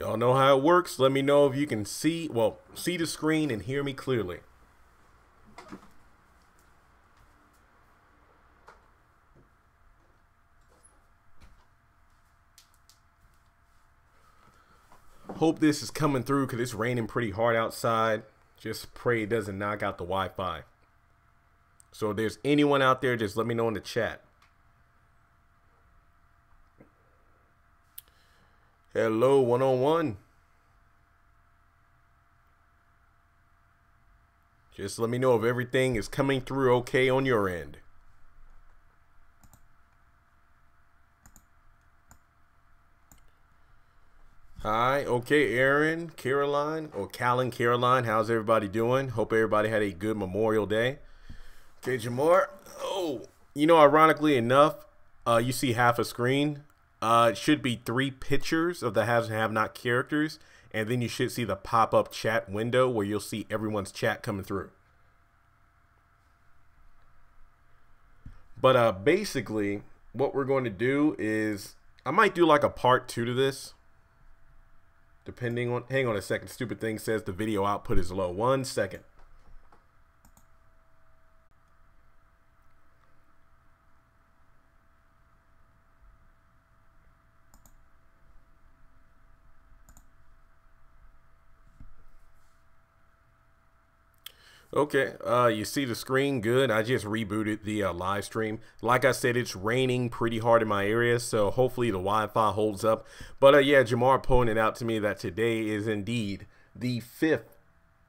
Y'all know how it works. Let me know if you can see the screen and hear me clearly. Hope this is coming through because it's raining pretty hard outside. Just pray it doesn't knock out the Wi-Fi. So if there's anyone out there, just let me know in the chat. Hello, 101. Just let me know if everything is coming through okay on your end. Hi, okay, Aaron, Caroline, or Callan, Caroline, how's everybody doing? Hope everybody had a good Memorial Day. Okay, Jamar. Oh, ironically enough, you see half a screen. It should be 3 pictures of the haves and have-not characters, and then you should see the pop-up chat window where you'll see everyone's chat coming through. But basically, what we're going to do is, I might do like a part 2 to this. Depending on, hang on a second, stupid thing says the video output is low. 1 second. Okay, you see the screen good. I just rebooted the live stream. Like I said, it's raining pretty hard in my area, so hopefully the Wi-Fi holds up. But yeah, Jamar pointed out to me that today is indeed the 5th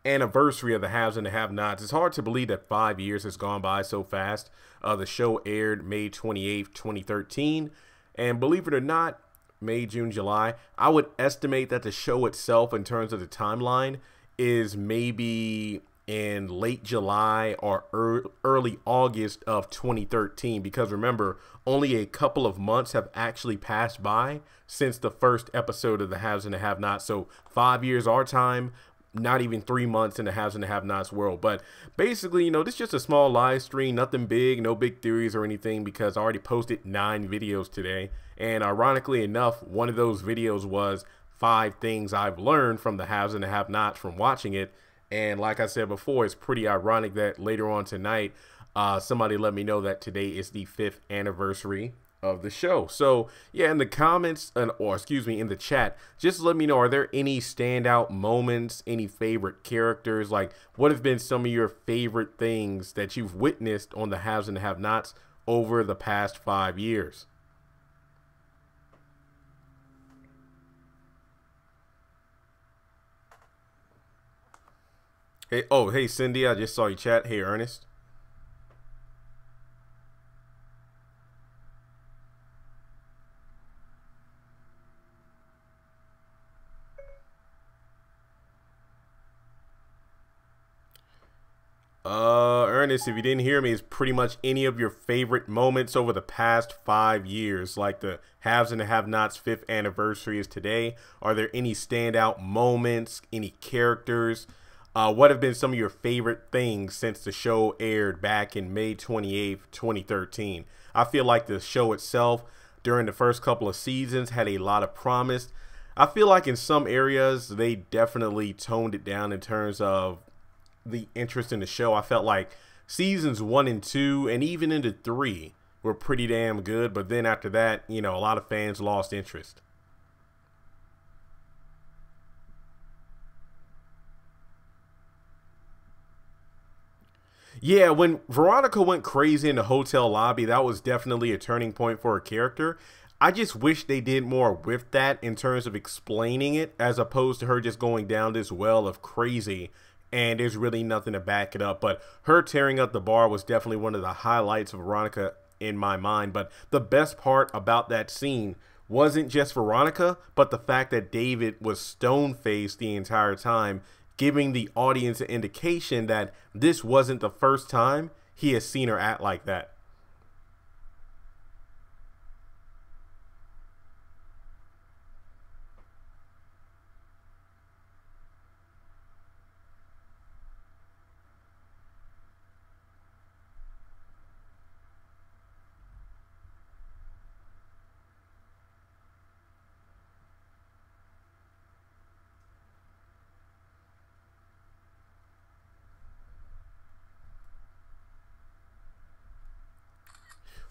anniversary of the haves and the have-nots. It's hard to believe that 5 years has gone by so fast. The show aired May 28th, 2013, and believe it or not, May, June, July, I would estimate that the show itself, in terms of the timeline, is maybe in late July or early August of 2013, because remember, only a couple of months have actually passed by since the first episode of the haves and the have-nots. So 5 years our time, not even 3 months in the haves and the have-nots world. But basically, this is just a small live stream, nothing big, no big theories or anything, because I already posted 9 videos today. And ironically enough, one of those videos was 5 things I've learned from the haves and the have-nots from watching it. And like I said before, it's pretty ironic that later on tonight, somebody let me know that today is the 5th anniversary of the show. So yeah, in the comments, or excuse me, in the chat, just let me know, are there any standout moments, any favorite characters? Like, what have been some of your favorite things that you've witnessed on the haves and the have-nots over the past 5 years? Hey, oh, hey, Cindy, I just saw you chat. Hey, Ernest. Ernest, if you didn't hear me, it's pretty much any of your favorite moments over the past 5 years. Like the haves and the have-nots 5th anniversary is today. Are there any standout moments, any characters? What have been some of your favorite things since the show aired back in May 28th, 2013? I feel like the show itself during the first couple of seasons had a lot of promise. I feel like in some areas they definitely toned it down in terms of the interest in the show. I felt like seasons 1 and 2 and even into 3 were pretty damn good, but then after that, a lot of fans lost interest. Yeah, when Veronica went crazy in the hotel lobby, that was definitely a turning point for her character. I just wish they did more with that in terms of explaining it, as opposed to her just going down this well of crazy and there's really nothing to back it up. But her tearing up the bar was definitely one of the highlights of Veronica in my mind. But the best part about that scene wasn't just Veronica, but the fact that David was stone-faced the entire time, giving the audience an indication that this wasn't the first time he has seen her act like that.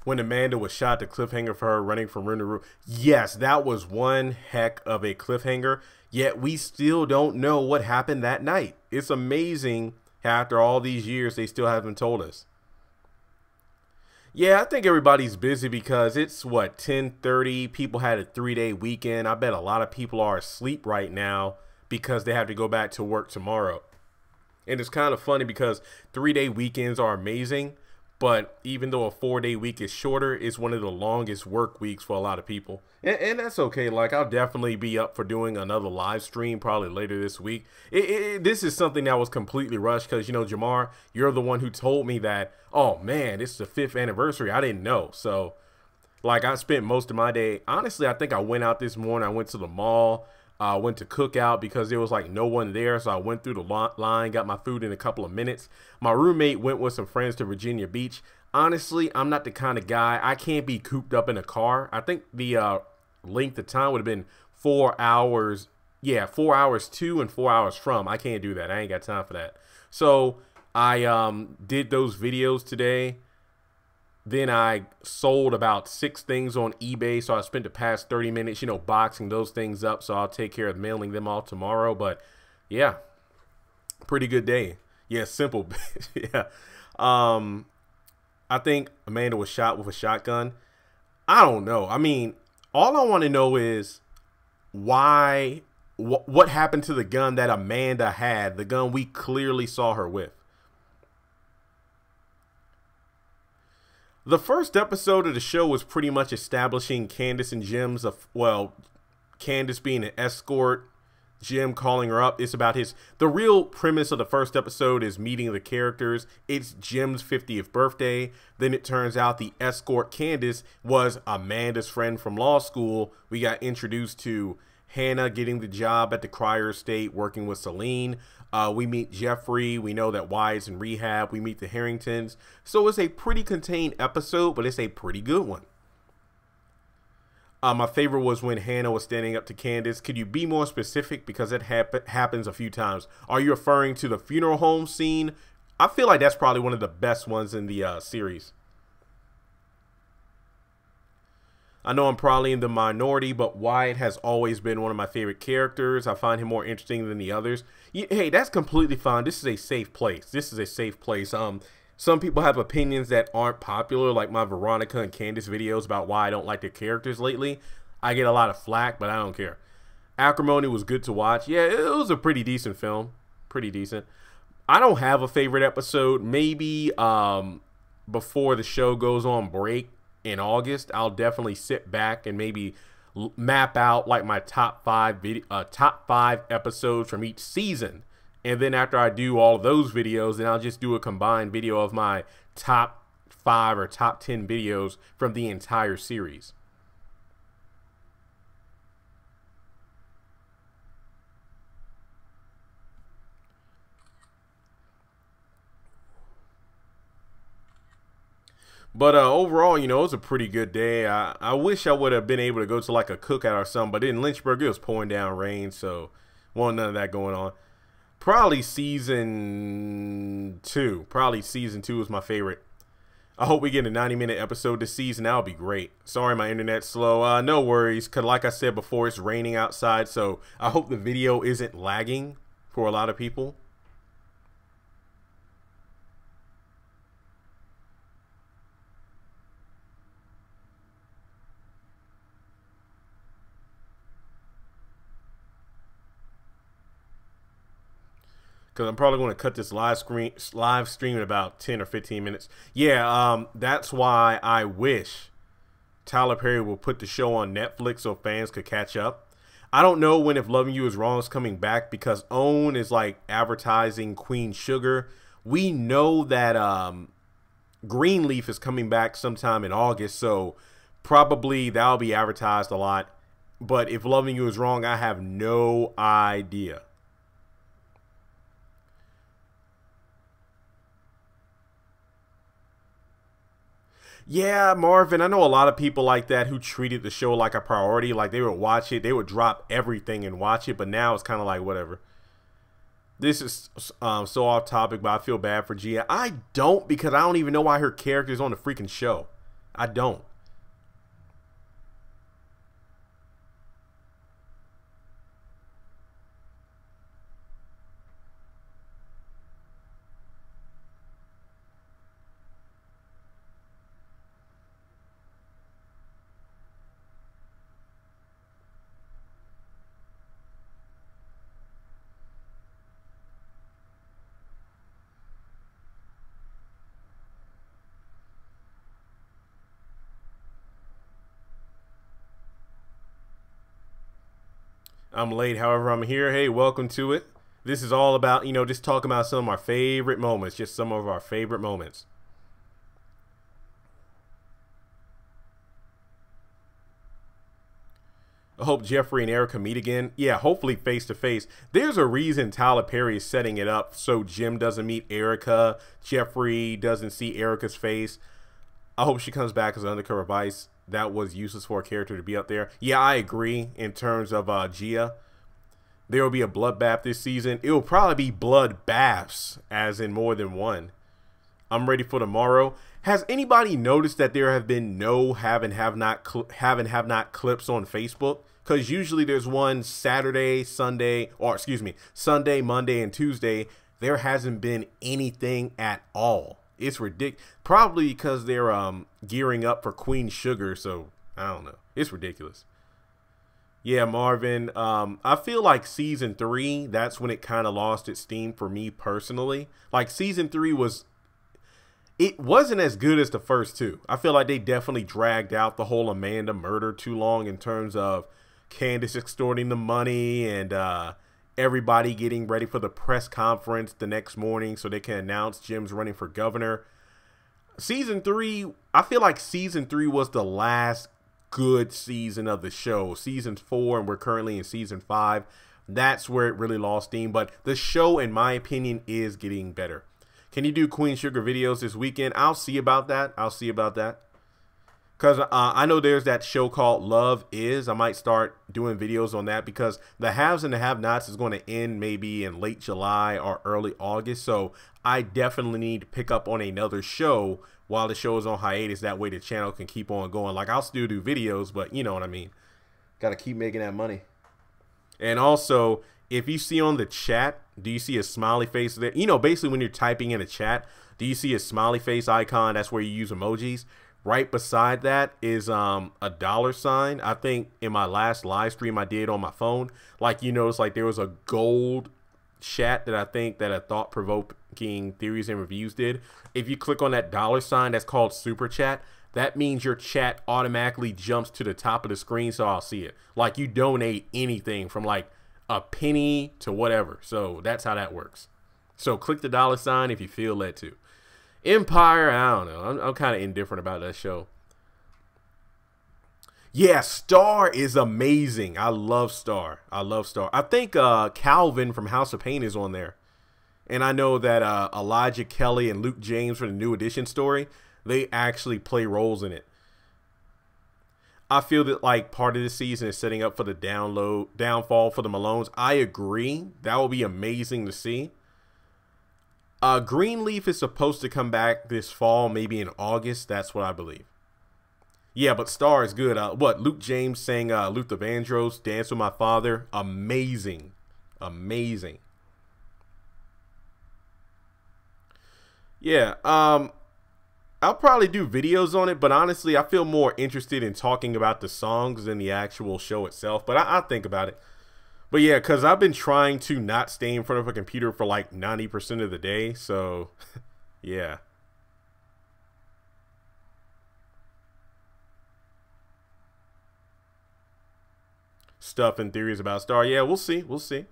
when Amanda was shot, the cliffhanger for her running from room to room. Yes, that was one heck of a cliffhanger. Yet we still don't know what happened that night. It's amazing after all these years they still haven't told us. Yeah, I think everybody's busy because it's what, 10:30. People had a 3-day weekend. I bet a lot of people are asleep right now because they have to go back to work tomorrow. And it's kind of funny because 3-day weekends are amazing, but even though a 4-day week is shorter, it's one of the longest work weeks for a lot of people. And that's okay. Like, I'll definitely be up for doing another live stream probably later this week. This is something that was completely rushed because, you know, Jamar, you're the one who told me that, oh man, it's the 5th anniversary. I didn't know. So, like, I spent most of my day. Honestly, I think I went out this morning. I went to the mall. I went to Cookout because there was like no one there. So I went through the line, got my food in a couple of minutes. My roommate went with some friends to Virginia Beach. Honestly, I'm not the kind of guy. I can't be cooped up in a car. I think the length of time would have been 4 hours. Yeah, 4 hours to and 4 hours from. I can't do that. I ain't got time for that. So I did those videos today. Then I sold about 6 things on eBay. So I spent the past 30 minutes, you know, boxing those things up. So I'll take care of mailing them all tomorrow. But yeah, pretty good day. Yeah, simple. Yeah. I think Amanda was shot with a shotgun. I don't know. I mean, all I want to know is why, what happened to the gun that Amanda had, the gun we clearly saw her with. The first episode of the show was pretty much establishing Candace and Jim's, well, Candace being an escort, Jim calling her up. It's about the real premise of the first episode is meeting the characters. It's Jim's 50th birthday. Then it turns out the escort Candace was Amanda's friend from law school. We got introduced to Hannah getting the job at the Cryer estate, working with Celine. We meet Jeffrey. We know that Wyatt's in rehab. We meet the Harringtons. So it's a pretty contained episode, but it's a pretty good one. My favorite was when Hannah was standing up to Candace. Could you be more specific? Because it happens a few times. Are you referring to the funeral home scene? I feel like that's probably one of the best ones in the series. I know I'm probably in the minority, but Wyatt has always been one of my favorite characters. I find him more interesting than the others. Hey, that's completely fine. This is a safe place. This is a safe place. Some people have opinions that aren't popular, like my Veronica and Candace videos about why I don't like their characters lately. I get a lot of flack, but I don't care. Acrimony was good to watch. Yeah, it was a pretty decent film. Pretty decent. I don't have a favorite episode. Maybe before the show goes on break in August, I'll definitely sit back and maybe map out like my top 5 episodes from each season. And then after I do all of those videos, then I'll just do a combined video of my top 5 or top 10 videos from the entire series. But overall, you know, it was a pretty good day. I wish I would have been able to go to like a cookout or something, but in Lynchburg, it was pouring down rain, so wasn't none of that going on. Probably season 2. Probably season 2 is my favorite. I hope we get a 90-minute episode this season. That would be great. Sorry, my internet's slow. No worries, because like I said before, it's raining outside, so I hope the video isn't lagging for a lot of people. Because I'm probably going to cut this live stream in about 10 or 15 minutes. Yeah, that's why I wish Tyler Perry will put the show on Netflix so fans could catch up. I don't know when If Loving You Is Wrong is coming back because OWN is like advertising Queen Sugar. We know that Greenleaf is coming back sometime in August, so probably that'll be advertised a lot. But If Loving You Is Wrong, I have no idea. Yeah, Marvin, I know a lot of people like that who treated the show like a priority. Like they would watch it, they would drop everything and watch it. But now it's kind of like whatever. This is so off topic, but I feel bad for Gia. I don't, because I don't even know why her character is on the freaking show. I don't. I'm late, however, I'm here. Hey, welcome to it. This is all about, just talking about some of our favorite moments, just some of our favorite moments. I hope Jeffrey and Erica meet again. Yeah, hopefully face to face. There's a reason Tyler Perry is setting it up so Jim doesn't meet Erica, Jeffrey doesn't see Erica's face. I hope she comes back as an undercover vice. That was useless for a character to be up there. Yeah, I agree in terms of Gia. There will be a bloodbath this season. It will probably be bloodbaths, as in more than one. I'm ready for tomorrow. Has anybody noticed that there have been no have and have not clips on Facebook? Because usually there's one Saturday, Sunday, or excuse me, Sunday, Monday, and Tuesday. There hasn't been anything at all. It's ridiculous. Probably because they're gearing up for Queen Sugar. So I don't know. It's ridiculous. Yeah, Marvin. I feel like season 3, that's when it kind of lost its steam for me personally. Like season 3 it wasn't as good as the first two. I feel like they definitely dragged out the whole Amanda murder too long in terms of Candace extorting the money and everybody getting ready for the press conference the next morning so they can announce Jim's running for governor. Season 3, I feel like season 3 was the last good season of the show. Season 4, and we're currently in season 5. That's where it really lost steam. But the show, in my opinion, is getting better. Can you do Queen Sugar videos this weekend? I'll see about that. Because I know there's that show called Love Is. I might start doing videos on that because the haves and the have-nots is going to end maybe in late July or early August. So I definitely need to pick up on another show while the show is on hiatus. That way the channel can keep on going. Like, I'll still do videos, but you know what I mean. Got to keep making that money. And also, if you see on the chat, do you see a smiley face there? Basically when you're typing in a chat, do you see a smiley face icon? That's where you use emojis. Right beside that is a $sign. I think in my last live stream I did on my phone, like you notice, like there was a gold chat that I think that a thought-provoking theories and reviews did. If you click on that $sign, that's called super chat. That means your chat automatically jumps to the top of the screen, so I'll see it. Like you donate anything from like a penny to whatever. So that's how that works. So click the $sign if you feel led to. Empire, I don't know. I'm kind of indifferent about that show. Yeah, Star is amazing. I love Star. I think Calvin from House of Pain is on there. And I know that Elijah Kelly and Luke James for the New Edition story, they actually play roles in it. I feel that like part of the season is setting up for the downfall for the Malones. I agree. That will be amazing to see. Greenleaf is supposed to come back this fall, maybe in August. That's what I believe. Yeah, but Star is good. What, Luke James sang Luther Vandross, Dance with My Father. Amazing. Amazing. Yeah, I'll probably do videos on it, but honestly, I feel more interested in talking about the songs than the actual show itself. But I'll think about it. But yeah, because I've been trying to not stay in front of a computer for like 90% of the day. So, yeah. Stuff and theories about Star. Yeah, we'll see. We'll see.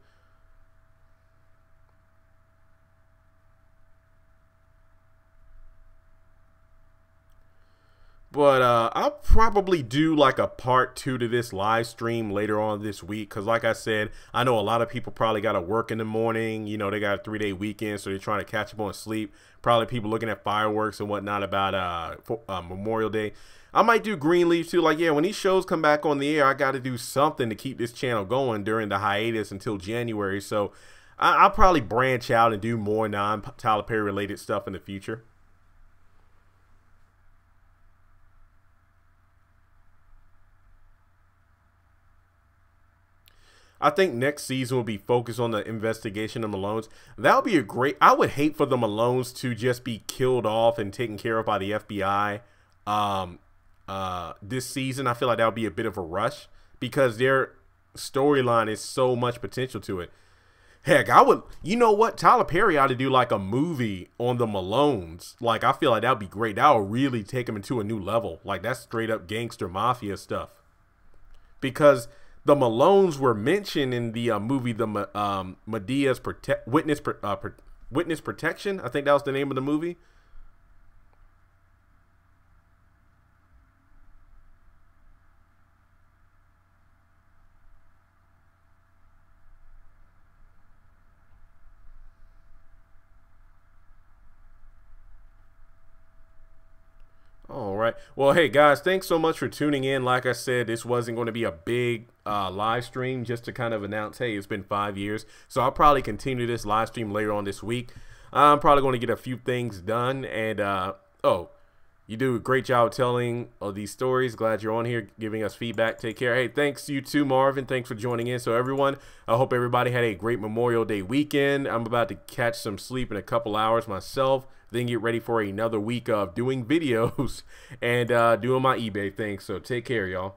But I'll probably do like a part 2 to this live stream later on this week. Because like I said, I know a lot of people probably got to work in the morning. You know, they got a 3-day weekend, so they're trying to catch up on sleep. Probably people looking at fireworks and whatnot about Memorial Day. I might do Greenleaf too. Like, yeah, when these shows come back on the air, I got to do something to keep this channel going during the hiatus until January. So I'll probably branch out and do more non-Tyler Perry related stuff in the future. I think next season will be focused on the investigation of Malones. That would be a great. I would hate for the Malones to just be killed off and taken care of by the FBI. This season, I feel like that would be a bit of a rush because their storyline is so much potential to it. Heck, I would. You know what? Tyler Perry ought to do like a movie on the Malones. Like, I feel like that would be great. That would really take him into a new level. Like, that's straight up gangster mafia stuff. Because the Malones were mentioned in the movie, the Medea's Witness Protection. I think that was the name of the movie. All right. Well, hey, guys, thanks so much for tuning in. Like I said, this wasn't going to be a big live stream, just to kind of announce, hey, it's been 5 years. So I'll probably continue this live stream later on this week. I'm probably going to get a few things done. And, oh, you do a great job telling these stories. Glad you're on here giving us feedback. Take care. Hey, thanks you too, Marvin. Thanks for joining in. So, everyone, I hope everybody had a great Memorial Day weekend. I'm about to catch some sleep in a couple hours myself. Then get ready for another week of doing videos and doing my eBay thing. So take care, y'all.